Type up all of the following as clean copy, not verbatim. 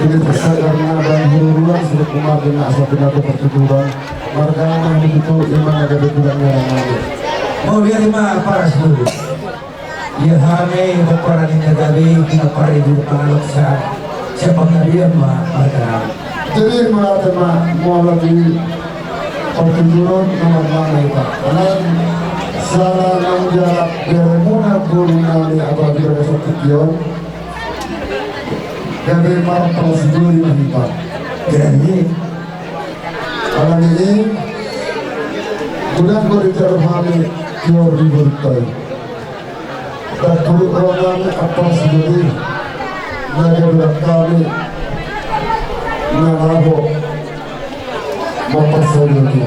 ini besar karena dan hiruan sudah kumar dengan asal pinatu pertuturan marga yang begitu iman ada betulannya yang lalu mau lihat lima para seluruh ya hame berperan di negawi kita para ibu pengaluk siapa kalian marga jadi tema mau lagi pertuturan nomor 6 itu karena salah yang jarak bermuna burunali apabila besok kikion dari para prosedur di Mahita jadi alam ini mudah berterhami kior dibertai dan dulu orang apa sendiri naga berat kami nalabo bapak sendiri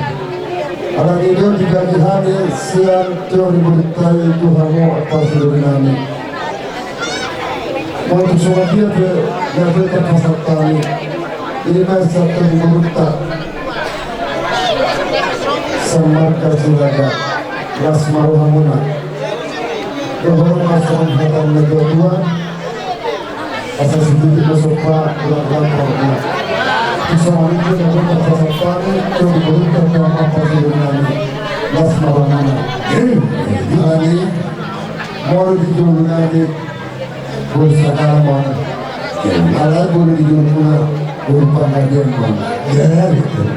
alam ini jika dihani siang kior dibertai Tuhanmu apa sendiri kami untuk semua dia berada pasal kami ini masih terbuka Samarka Suraga Rasmaru Hamuna Kehormatan Hatan Negara Dua Asal sendiri masuk Pak Ulang Korna Kisah itu yang pasal kami yang diberita dalam apa sebenarnya Rasmaru Hamuna ini mau dijulungan bersama mana ala boleh dijulungan berupa bagian mana ya betul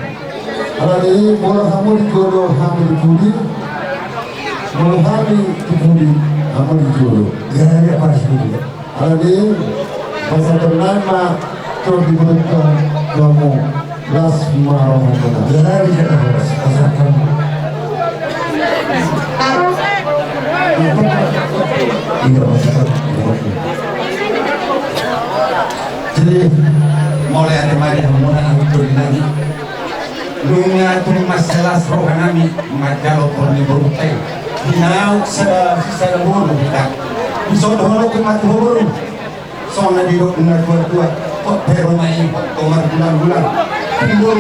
ala ini bola hamil dikodo hamil dikudi bola hamil dikudi hamil dikodo ya ada apa sih ala ini pasal bernama terus dibentuk kamu las marah mana ya bisa pasal kamu tidak pasal jadi mulai ada mari menggunakan betul lagi dunia itu masalah rohani majalo porni berutai dinau sa bulu kita bisa dahulu ke mati bulu soalnya di dok dengan dua kok pero main tomar bulan timbul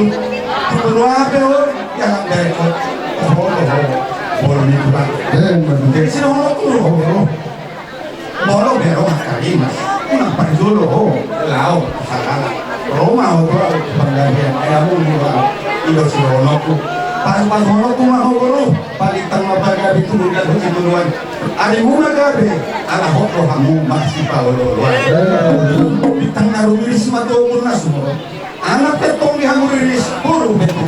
apa yang dari kok bolu ni juga dari sini bolu pero kali mas una parjolo lao halala Roma otra panggabian ayamu juga ilo sironoku pas honoku mah horo palitan mapagabi tulugan hujan duluan ada muna gabe ala hokro hamu masih paolo bitang narumiris matopur na sumuro anak petong di hamuriris puro betul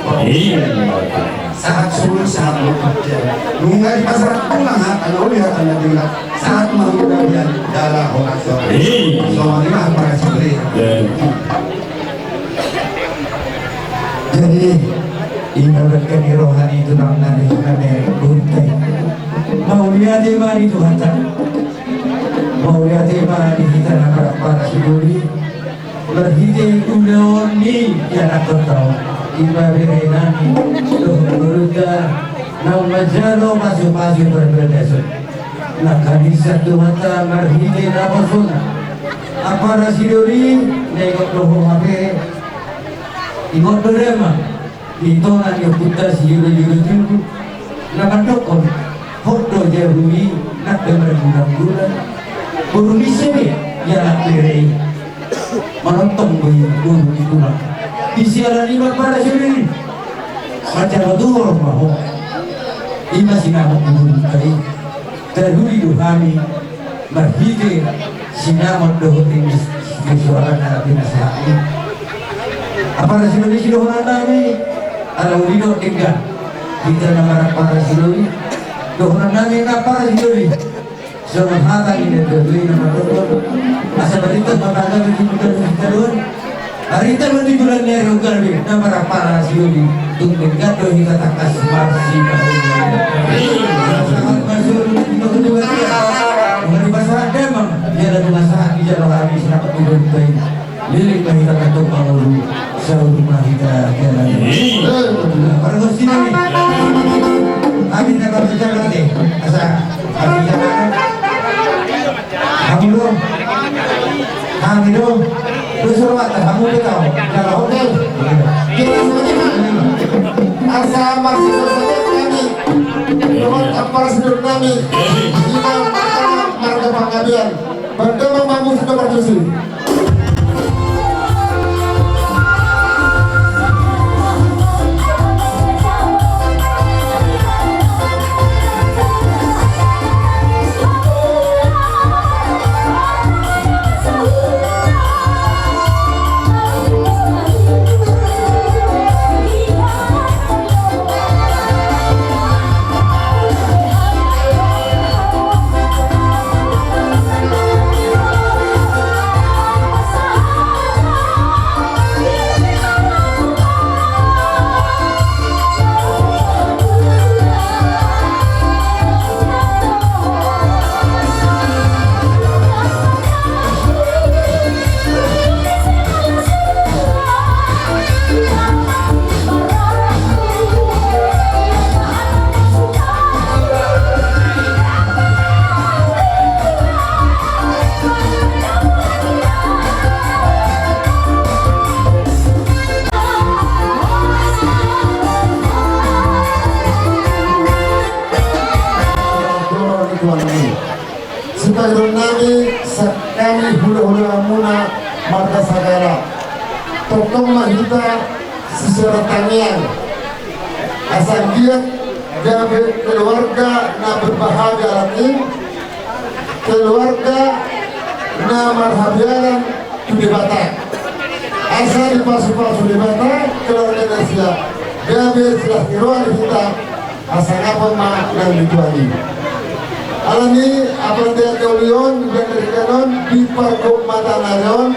saat sulu saat bekerja nunggu di pasar pulang akan lihat anda bilang saat menggunakan dalam orang sore soalnya para sore jadi ibaratkan rohani itu namanya kami buntai mau lihat iman itu hantar mau lihat iman kita nak para sibuli berhijau udaoni yang aku tahu ibaratnya tuh berudah nama jalo masuk berbeda nah kadisah tuh hantar berhijau apa sunah apa rasidori nekok roh mabe ingot berema itu nanti putar siul itu nak dokon foto jahuli nak dengar bulan burung di sini ya nak beri menonton burung itu nak di siaran lima para sini macam betul mahu ini sinamuk burung kali terhuli duhami berhijau sinamuk dohotin di suara nabi nasai apa rasulullah silohan nabi alau lido tinggal kita nama para rasulullah dohna nabi apa rasulullah sama hata ini beli nama dokter asal berita makanan di bulan hari itu di bulan Ramadan nama para rasulullah tunggu gato hingga takas masih sangat masuk itu kedua dia mengenai masalah demam dia ada masalah di jalan habis dapat dibentuk lirik kita kata pengalu sahur kita jalan para sini kami nak berjalan deh asal kami jalan kami dong terus hormatan kamu tahu kalau hotel kita asal masih kami lewat apa sendiri kami imam marga panggabian bagaimana kamu sudah berdiri kasagara tokong mahita secara tanian asal giat gabe keluarga na berbahagia lagi keluarga na marhabiaran di Batak asal di pasu-pasu di Batak keluarga Asia gabe setelah kiruan kita asal apa mak dan dituani alami apa dia kaulion dan dari kanon di parkok mata nayon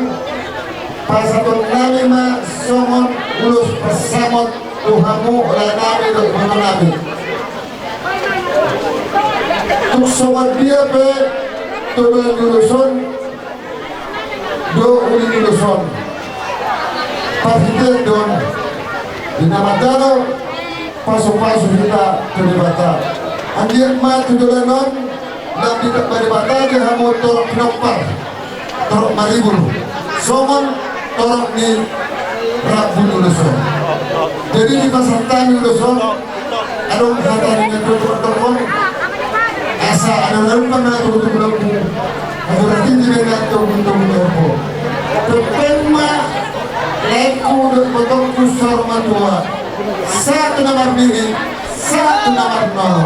pasaton nami ma somon ulus pasamot tuhamu oleh nami dan mana nami tuk somon dia pe tuh luluson do uli luluson pasite don di nama dano pasu-pasu kita terlibat anjir ma tudulanon dan tidak beribata ke hamu torok knompar torok maribul somon torok ni rabun uluson jadi di pasar tani uluson ada kata dengan torok asa ada lempan na turun aku nanti dengan turun tepema leku dan potong kusar matua satu nomor bini satu nomor nol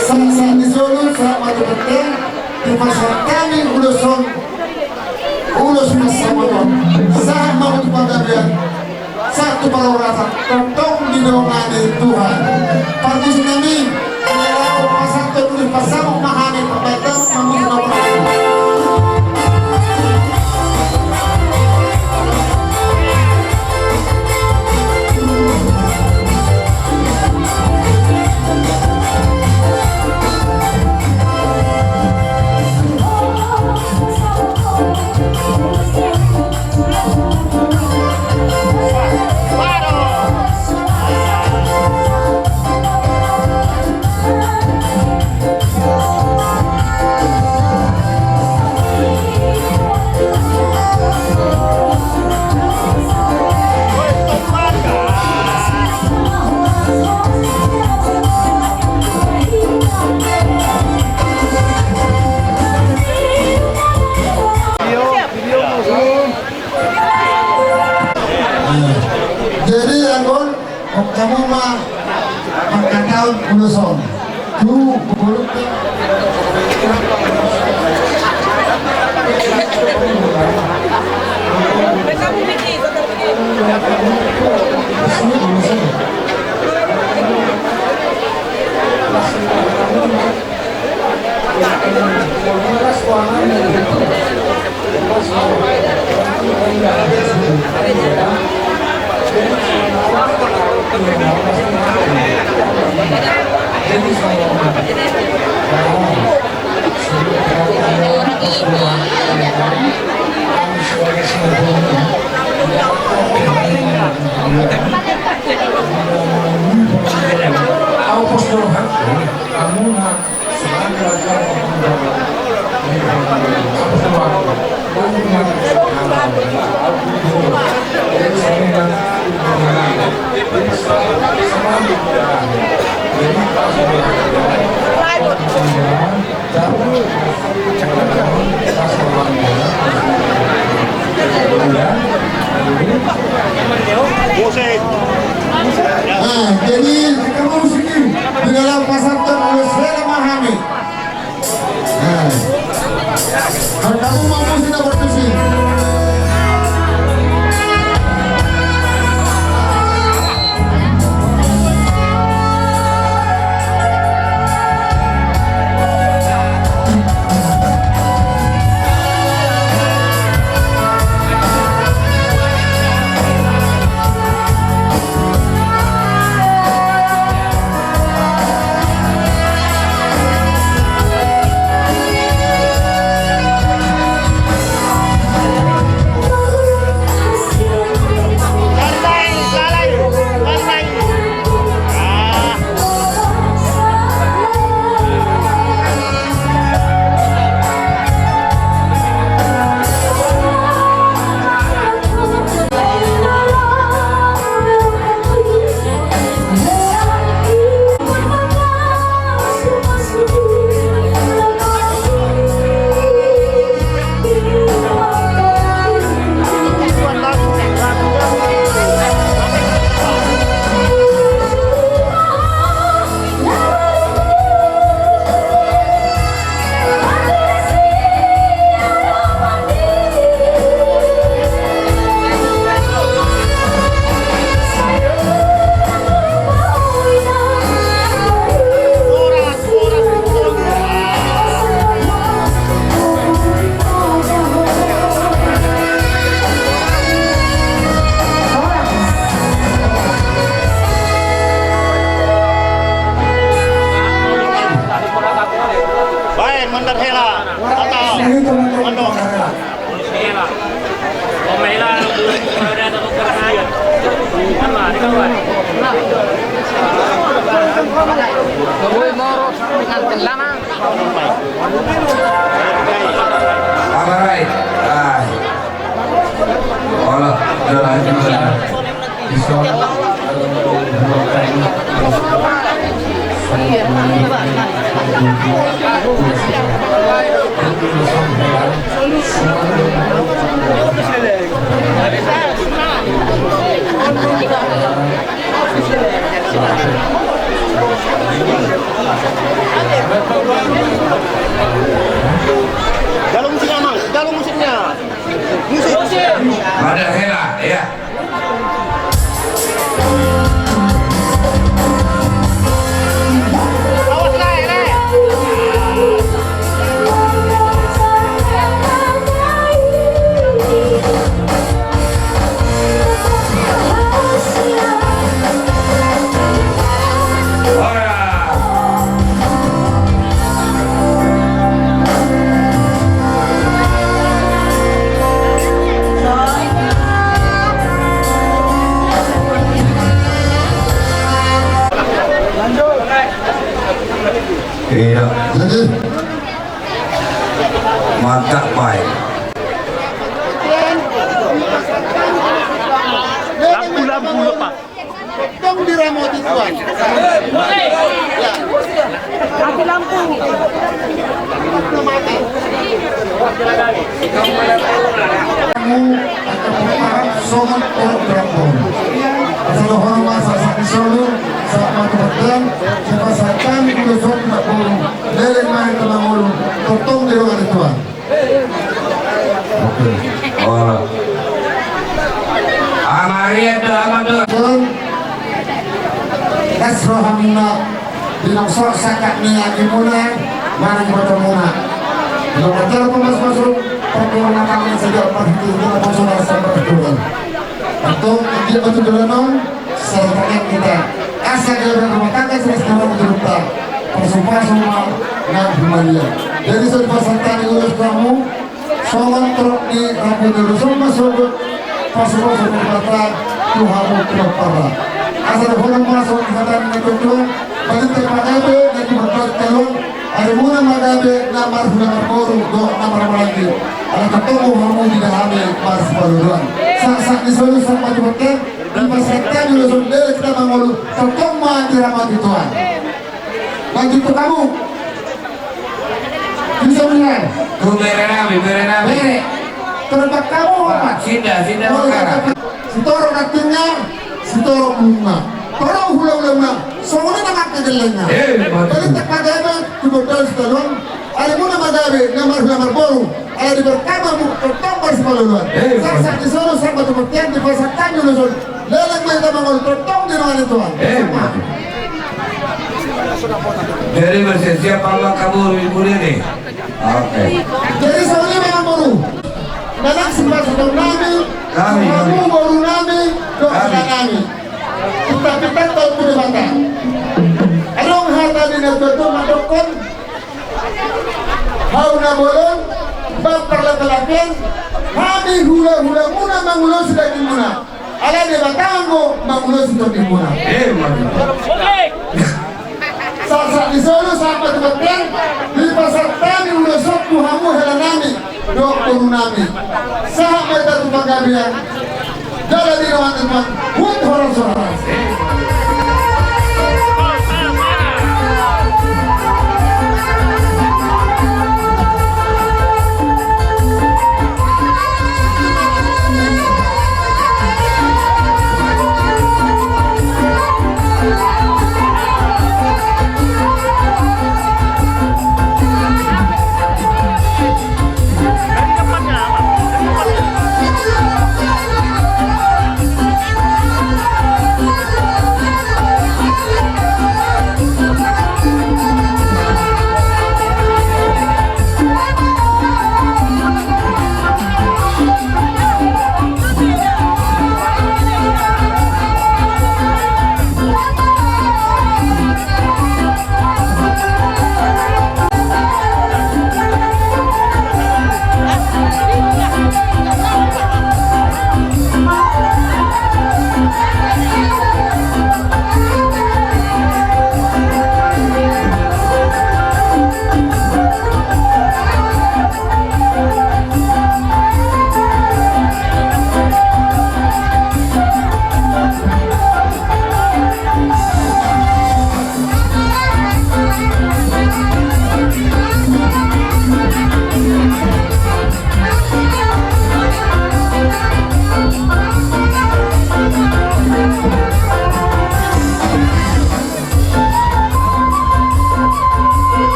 saat di Solo saat mata penting di pasar kami uluson ulus masamoton saat mau pagabyan satu para rasa totong didongani Tuhan pagi kami melalui pasar terus pasar memahami perbaikan mengusahakan jadi anggun kamu mah makan daun uluson tuh buruk jadi kamu sini di dalam pasar terus saya memahami kalau kamu mampu sudah berdiskusi Alright. Olah, jalan juga. Bisa. Galung musiknya mang, galung musiknya. Musik. Ada hela, ya. Awas lah, ini. Iya, Jadi, mantap baik. Lampu lepas. Dong di remote itu. Mati lampu. Mati. kamu akan berharap somat program pun. Asal orang masa sakit solo, saat mati berdan, sipasakan kusok tak bulu, leleng main telah mulu, totong di ruang Tuhan. Olah. Amaria tu, amador. Dan kasrohamina dinaksok sakak niat imuna, mana kita muna. Kalau betul masuk perkembangan kami sejak pagi kita masuk sampai berjuang. Atau dia betul betul sertakan kita. Asal dia berumah tangga sekarang berjuta. Persumpah semua dan humannya. Jadi saya pasangkan urus kamu. Soal teruk di rapi dulu semua masuk pasukan berkata Tuhan tidak parah. Asal orang masuk kata itu Tuhan. Bagi terpakai dan berkat telur. Ada muna magabe namar hulang koru do namar lagi. Ada ketemu kamu tidak hamil pas baruan. Sak di solo sak mati betul. Di pasakkan dulu sudah kita mangolu. Ketemu antara Tuhan. Lanjut ke kamu. Bisa benar. Tu berenami. Bere. Terlepas kamu apa? Sinda makara. Sitoro kakinya, sitoro bunga. Toro hula-hula. Soalnya nama kedelainya. Jadi tak magabe dibodal sekalon. Ada muna magabe namar boru. Ada diberkama mu tertombol sekalon. Sak di solo sampai tempat di pasakkan dulu sol. Lelang mereka mangol tertong di ruangan Tuhan. Jadi bersiap Allah kabur ibu ini. Oke. Jadi soalnya memang boru. Dalam sebuah setahun kami boru kami, doa kami. Kita tahu punya bangga. Anong harta di nagdodo madokon? Hau na bolon, bang perlatalapin, kami hula-hula muna mangulos lagi muna. Ala di batangan mo, mangulos ito di muna. Sa isolo sa patumatyan, di pasar kami ulusot tuhamu helanami, doktor nami. Sa may tatupagabihan, dala di naman naman, huwag horas-horas.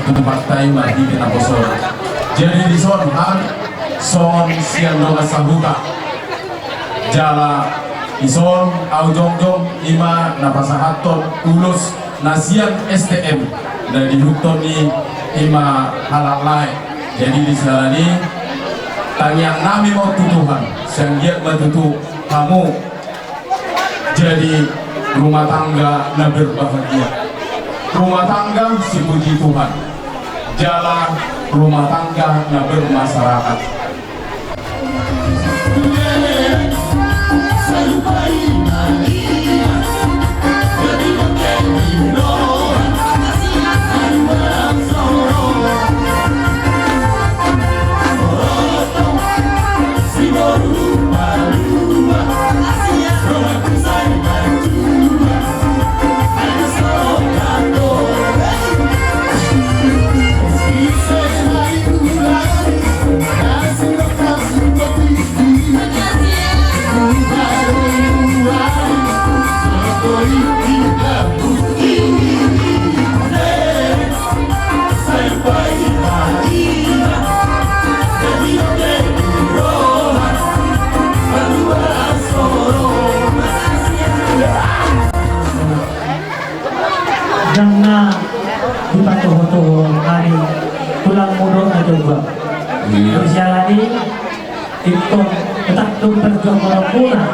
tempat time lagi kita bosor. Jadi di son han son siang doa sabuka jala ison au jong ima napasahaton ulus nasian STM dan di hutoni ima halak lain. Jadi di sana ini tanya nami mau tutuhan siang giat matutu kamu jadi rumah tangga na berbahagia, rumah tangga si puji Tuhan, jalan rumah tangga na bermasyarakat. Jangan dipatuh-patuh hari pulang mundur aja juga. Berjalani itu tetap berjuang melakukan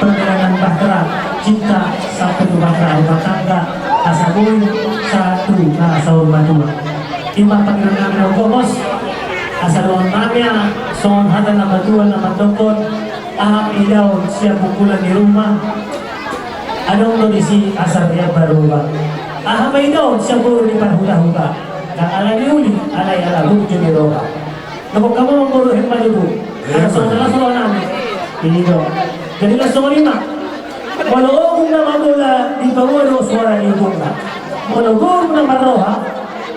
perjalanan bahtera cinta sampai ke bahtera rumah tangga asabun satu asal batu. Imam panggilan nama bos asal namanya son hada nama dua nama dokon aham idau siap pukulan di rumah. Ada kondisi asal dia baru bang. Aham idau siap buru di parhuda-huda. Dan ala diuli ala lucu di roka. Kalau kamu memburu hebat ibu, ada saudara nami ini dong. Jadi kelas 5. Walau aku nama bola di bawah do suara ibu nak. Walau aku nama roha,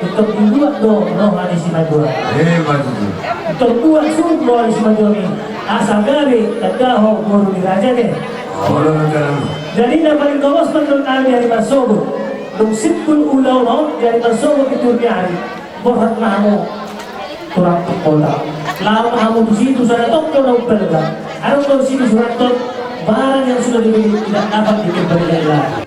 untuk dibuat do roha di Simadura. Untuk buat sumber di Simadura ini. Asal gawe tadaho guru di raja deh. Jadi dapat kawas menurut kami dari Barsogo. Lumsipul ulau mau dari Barsogo itu hari. Bohat mahamu turang kota. Lalu kamu di situ sudah tokyo lalu berda. Ada di situ surat tok barang yang sudah dibeli tidak dapat dikembalikan lagi.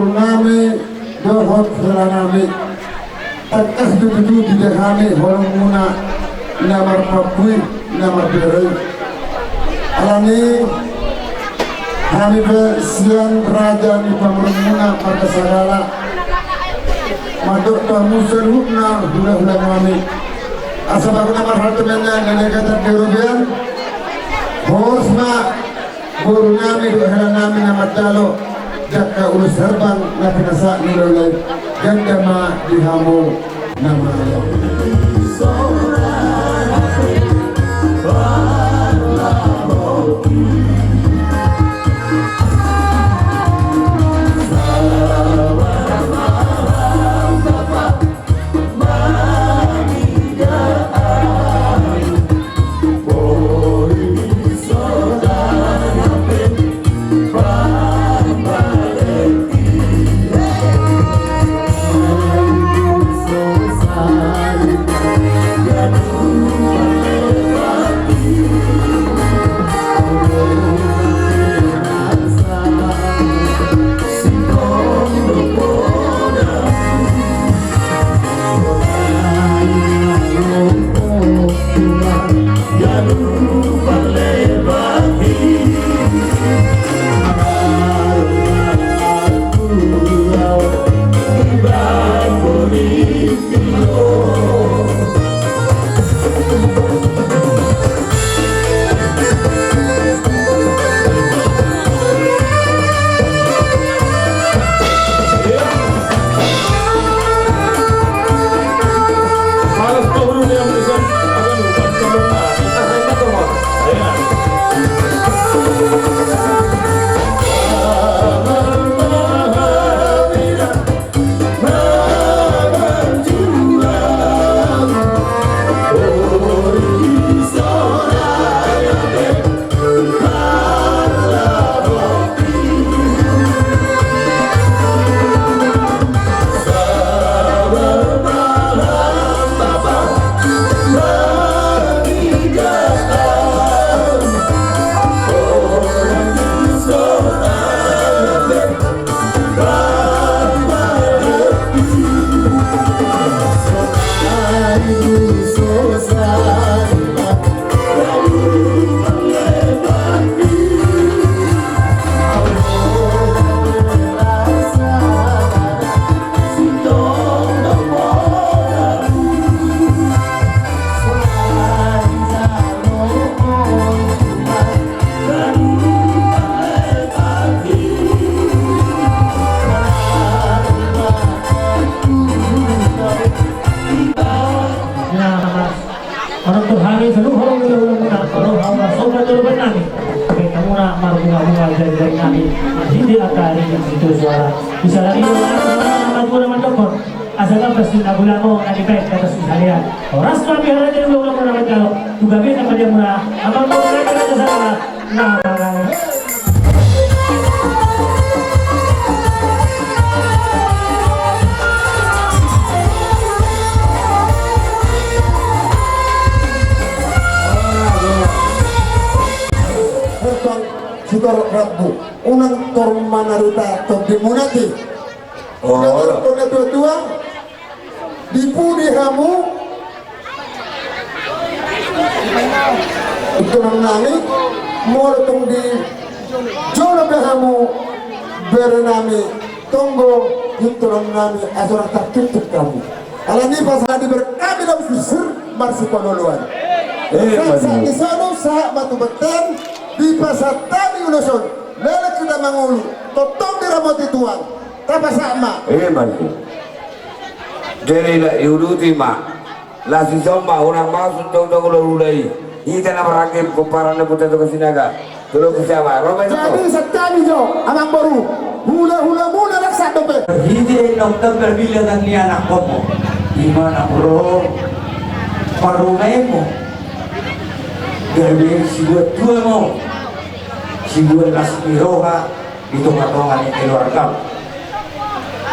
nami dohot nami takas dudu di dehani holong muna namar papui namar berei alani kami bersian raja di pamrun muna pada sagala madok tamu serhubna hula-hula kami asal aku namar hartemennya nenek kata kerugian Horsma guru nami dohela nami nama calo jakka ulus herbang na pinasa nilolay gandama dihamu nama bisa lagi nama dokter asal pasti nabulamo kanipet kata sekalian oras kami ada jadi ulang nama kalau juga bisa pada murah apa mau mereka ada sana nah Sitor Rabu unang tormanarita tobimunati unang dua dipudi hamu itu nami molotong di jono behamu berenami tonggo itu nami asal tak tutup kamu alani pas hadi berkami dalam fisir marsi penoluan di sana sah batu betan di pasar tani ulusun lele kita mangulu totong di ramoti tuan tapa sama mantu jadi lah iuduti ma lah si somba orang masuk tong ulai kita nama rakib kumparan putar tu kesinaga tolong bersama jadi setani jo abang baru hula mula raksa dope hindi dokter berbilang ni anak kamu gimana bro parungai mo dari si buat tua mo si buat lasmiroha itu matongan yang keluarga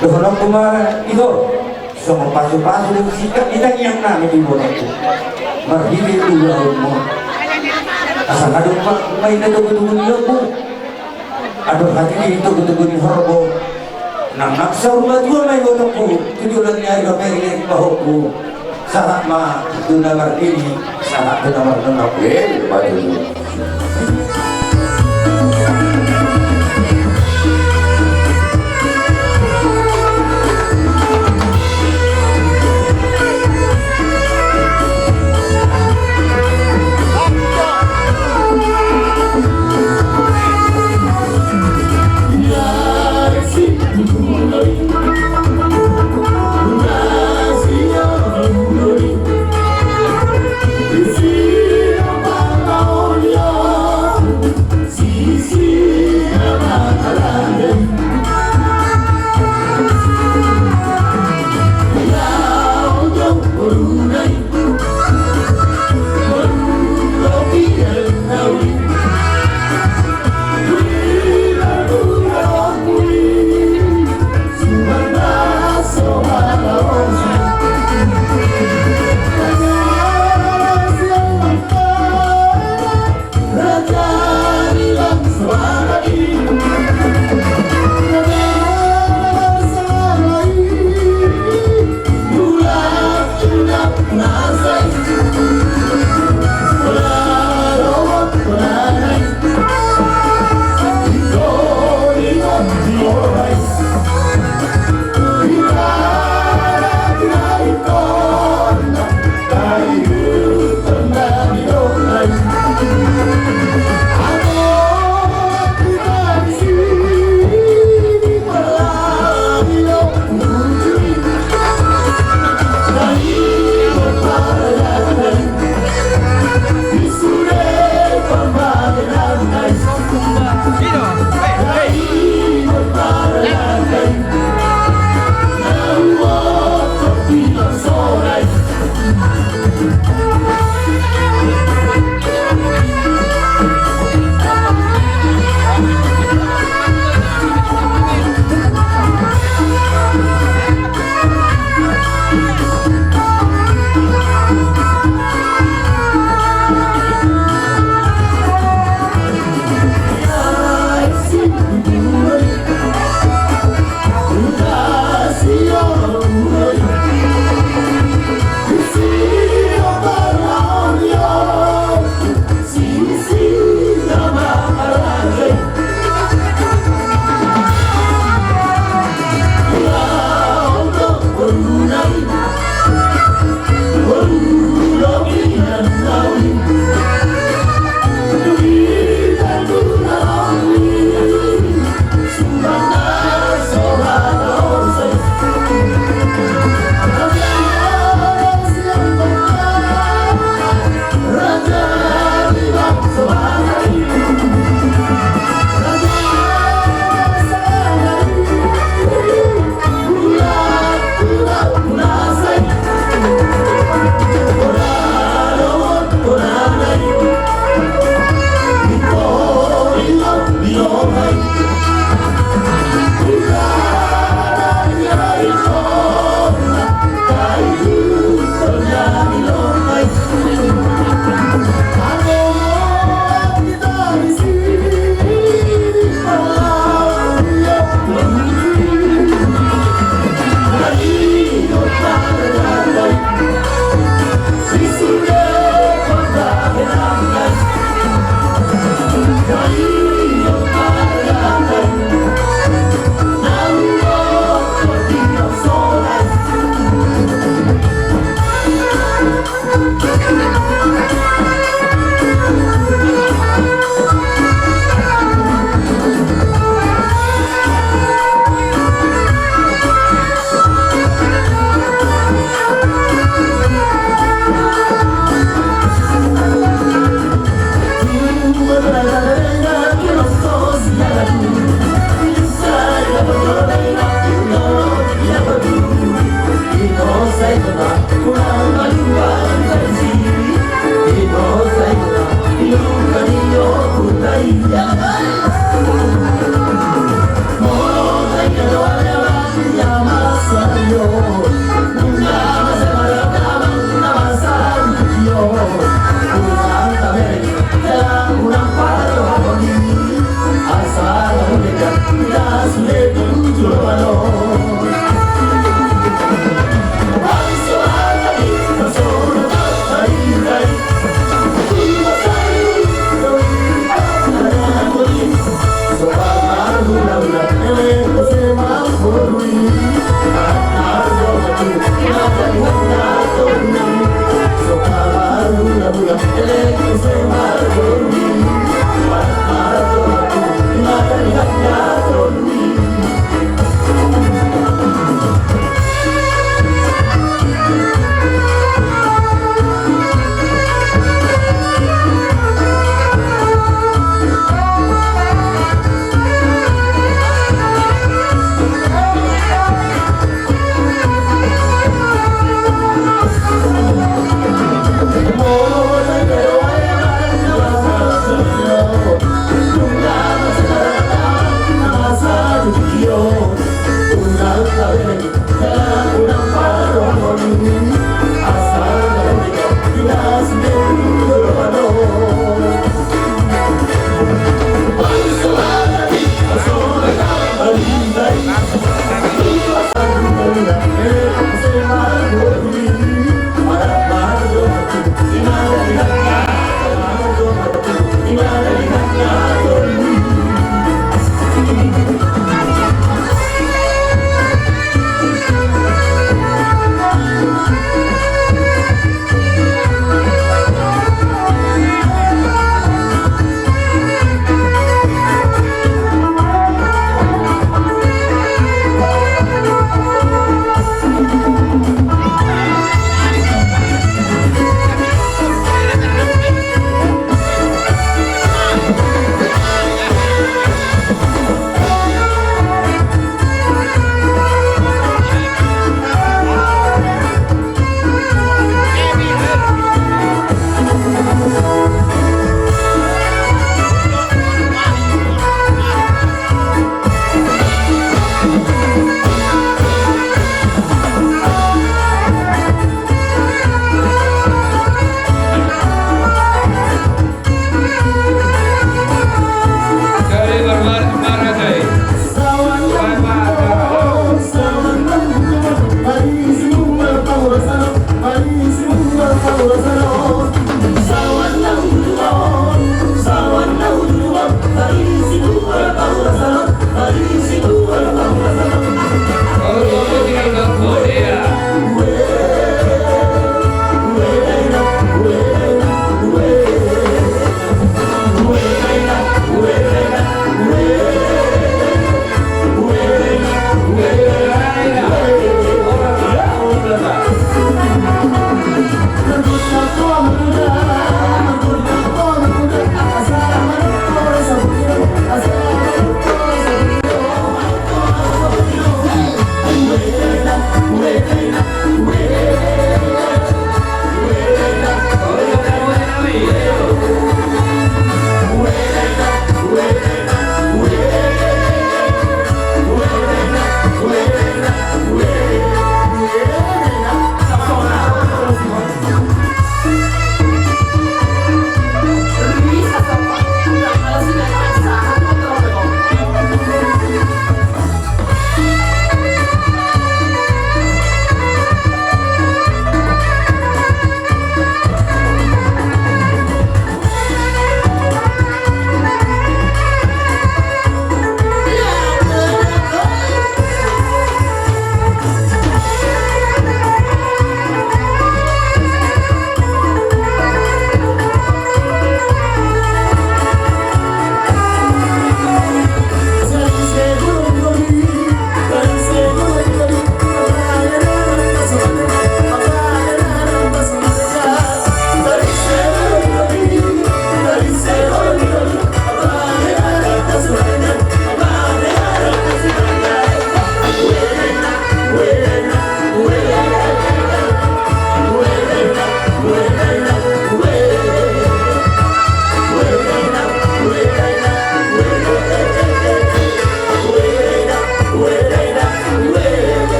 dohong kemarin itu semua pasu-pasu sikap kita yang nami di bola itu marhili dua umur asal ada main itu betul-betul aku aduh hati itu betul-betul horbo nang nagsaulat ko may gunok ko tujulan niya yung perinig bahoku sahat ma tunamar ini sahat tunamar tunamar See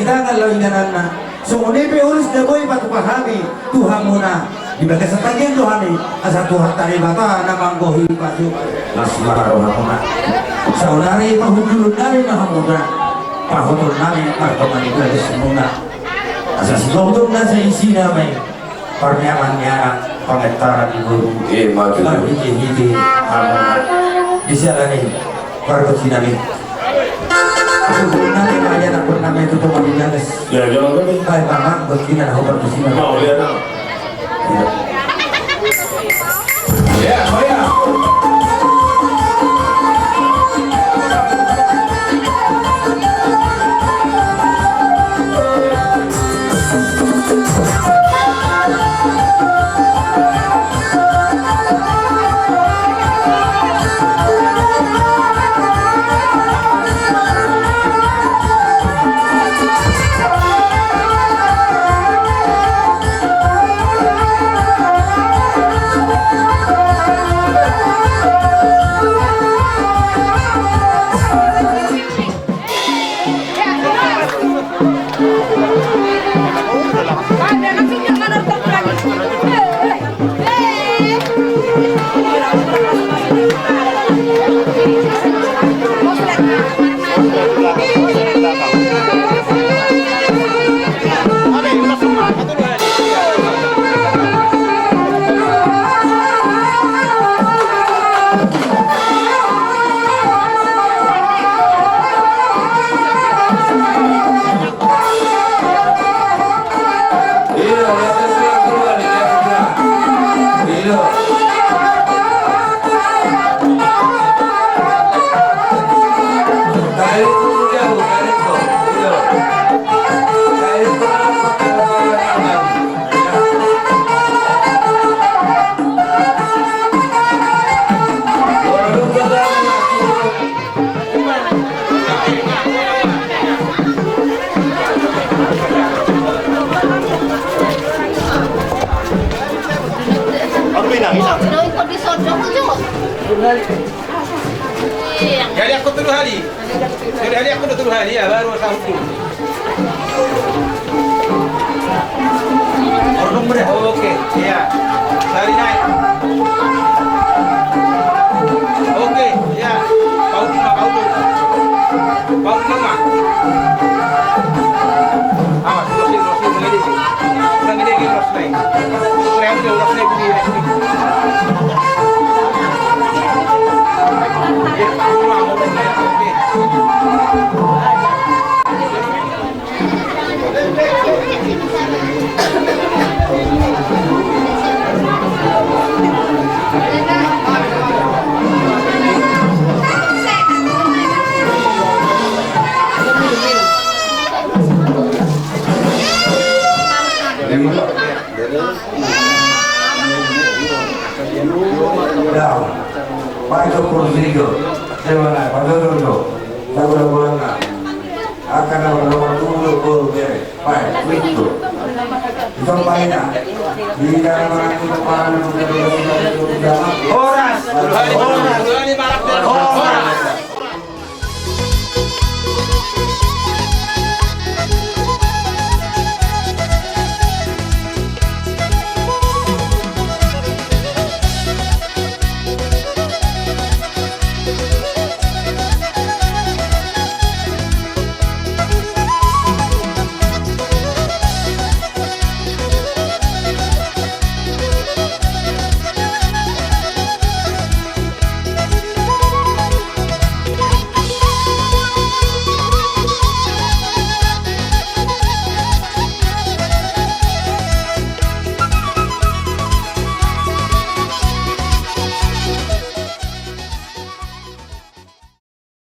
hidangan lo hidangan so unipi urus na boy patupahami Tuhan muna di bagai sebagian Tuhan asa Tuhan tari bata na manggohi patu lasmara rohamuna saunari mahudulun nari mahamuna pahudul nari martomani gadis semuna asa sigondong na sa isi namay parnyamannya pangetaran ibu maju hiji hamuna disalani warga sinami nanti kaya nak pernah itu tuh kami ganas ya jangan kan baik mama begini aku berkusingan mau lihat ya oh ya Jadi aku tuduh hari. Jadi aku tuduh hari ya baru tahu tu. Ordung ber. Okey. Ya. Sari naik. Okey. Ya. Paut tu. Paut nama. Ah, Rosi mengaji. Mengaji Rosi. Keren tu Rosi punya. Baik Portugal, mana? Portugal, lagu mana? Akan nomor dulu boleh, baik itu. Contohnya, di dalam orang Horas.